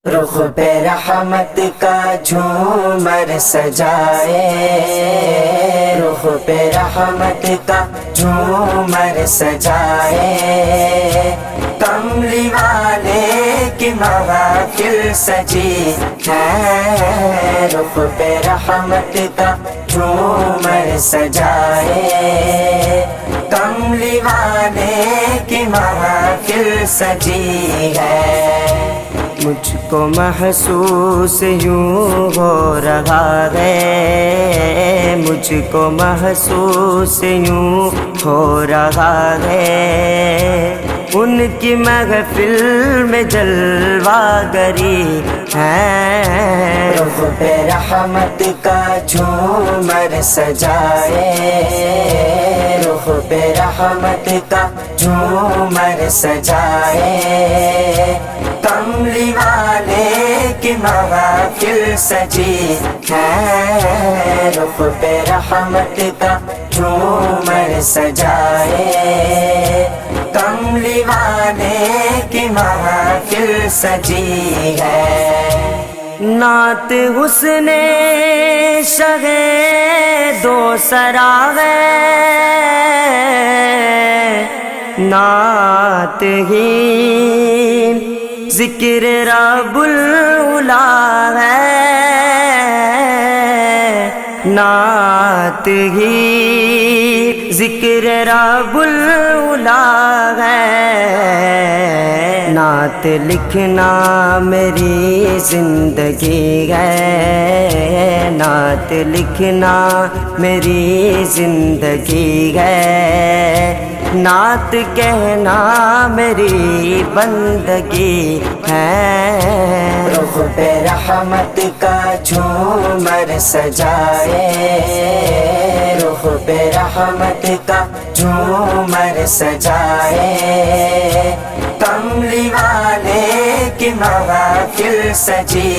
رخ پہ رحمت کا جھومر سجائے، رخ پہ رحمت کا جھومر سجائے، کملی والے کی محفل سجی ہے، رخ پہ رحمت کا جھومر سجائے، کملی والے کی محفل سجی ہے۔ مجھ کو محسوس یوں ہو رہا ہے، مجھ کو محسوس یوں ہو رہا ہے، ان کی محفل میں جلوہ گری ہے، رخ پہ رحمت کا جھومر سجائے، رخ پہ رحمت کا جھومر سجائے، کملی والے کی محفل سجی ہے، رخ پہ رحمت کا جھومر سجائے، کملی والے کی محفل سجی ہے۔ نعت حسن شہ دو سرا ہے، نعت ہی ذکر رب العلا ہے، نعت ہی ذکر رب العلا ہے، نعت لکھنا میری زندگی ہے، نعت لکھنا میری زندگی ہے، نعت کہنا میری بندگی ہے، رخ پہ رحمت کا جھومر سجائے، رخ پہ رحمت کا جھومر سجائے، کملی والے کی محفل سجی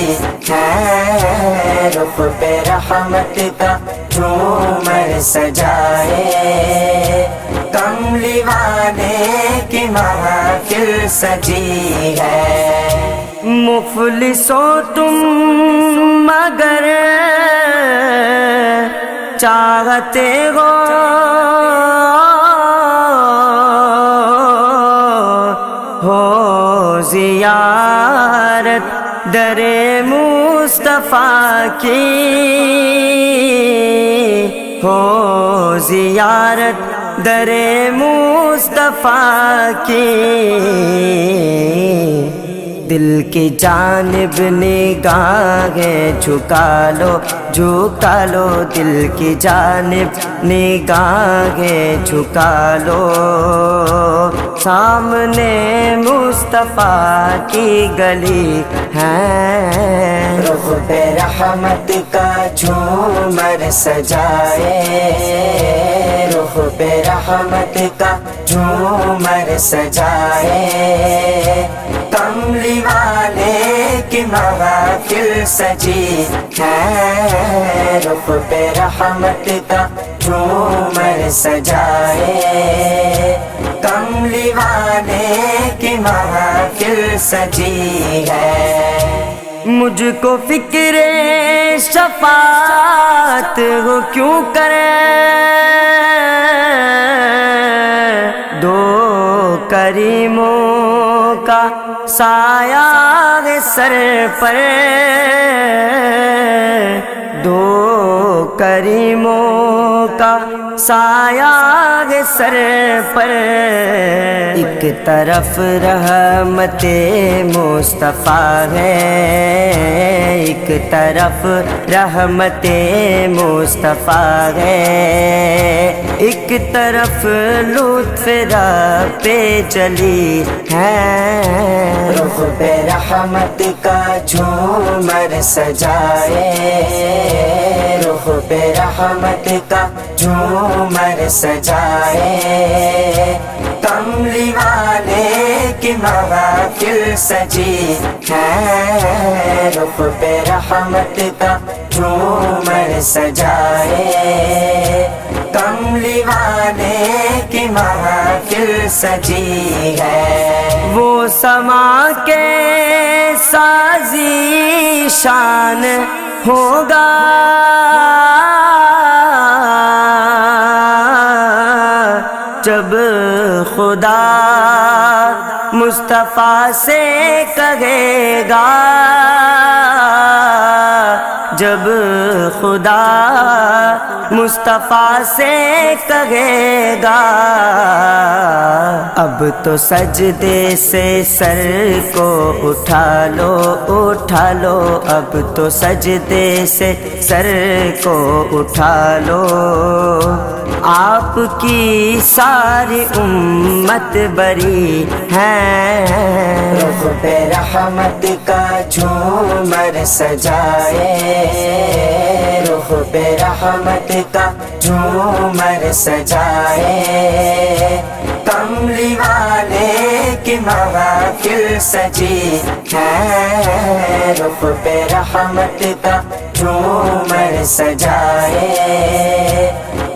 ہے، رخ پہ رحمت کا جھومر سجائے، کملی والے کی محفل سجی ہے۔ مفلس ہو تم مگر چاہتے ہو زیارت در مصطفیٰ کی، ہو زیارت در مصطفیٰ کی، دل کی جانب نگاہیں جھکا لو، جھکا لو، دل کی جانب نگاہیں جھکا لو، سامنے مصطفیٰ کی گلی ہے، رخ پہ رحمت کا جھومر سجائے، رخ پہ رحمت کا جھومر سجائے، کملی والے کی محفل سجی ہے، رخ پہ رحمت کا جھومر سجائے، کملی والے کی محفل سجی ہے۔ مجھ کو فکر شفاعت ہو کیوں کرے، دو کریموں کا سایہ ہے سر پر، دو کریموں کا سایہ ہے سر پر، ایک طرف رحمت مصطفیٰ ہے، ایک طرف رحمت مصطفیٰ ہے، ایک طرف لطف رب پہ چلی ہے، رخ پہ رحمت کا جھومر سجائے، رخ پہ رحمت کا جھومر سجائے، کملی والے کی محفل سجی ہے، رخ پہ رحمت کا جھومر سجائے، کملی والے کی محفل سجی ہے، وہ سما کے سازی شان ہوگا، جب خدا مصطفیٰ سے کہے گا، جب خدا مصطفیٰ سے کہے گا، اب تو سجدے سے سر کو اٹھا لو اٹھا لو، اب تو سجدے سے سر کو اٹھا لو، آپ کی ساری امت بری ہے، رخ پہ رحمت کا جھومر سجائے، رخ پہ رحمت کا جھومر سجائے، کملی والے کی محفل سجی ہے، رخ پہ رحمت کا جھومر سجائے،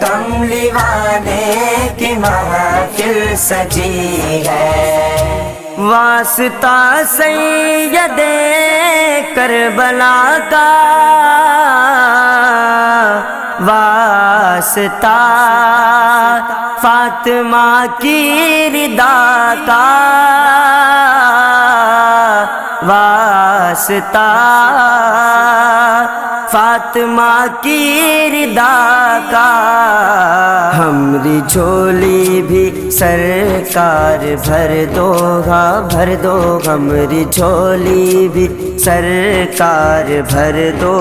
کملی والے کی محفل سجی ہے، واسطہ سید کربلا کا، واسطہ فاطمہ کی رضا کا، واسطہ فاطمہ کی رضا کا، ہمری جھولی بھی سرکار بھر دو گا بھر دو، ہمری جھولی بھی سرکار بھر دو،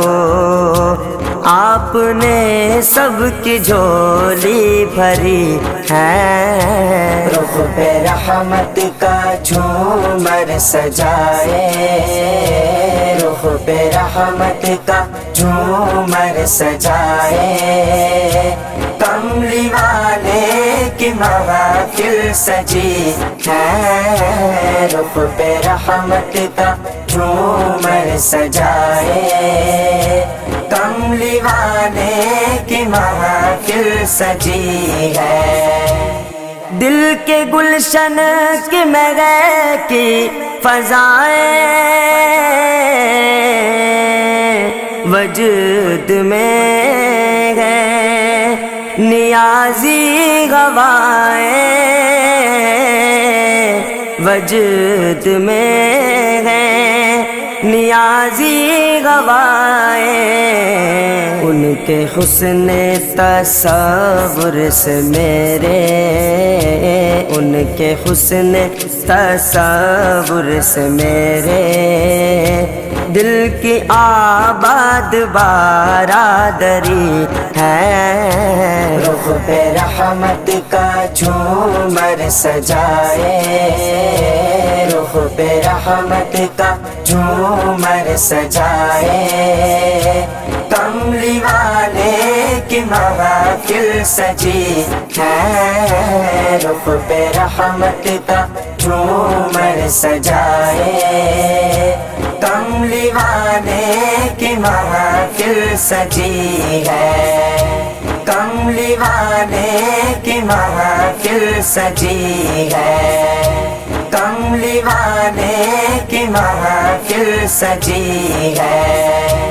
آپ نے سب کی جھولی بھری ہے، رخ پہ رحمت کا جھومر سجائے، رخ پہ رحمت کا جھومر سجائے، کملی والے کی محفل سجی ہے، رخ پہ رحمت کا جھومر سجائے، کملی والے کی محفل سجی ہے، دل کے گلشن کی مہک کی فضائیں وجود میں ہے، نیازی ہوائیں وجود میں ہے، نیازی ہوائیں، ان کے حسن تصور سے میرے، ان کے حسن تصور سے میرے، دل کی آباد بارادری ہے، رخ پہ رحمت کا جھومر سجائے، رخ پہ رحمت کا جھومر سجائے، کملی والے کی محفل سجی ہے، رخ پہ رحمت کا جھومر سجائے، کملی والے کی محفل سجی ہے، کملی والے کی محفل سجی ہے، کملی والے کی محفل سجی ہے۔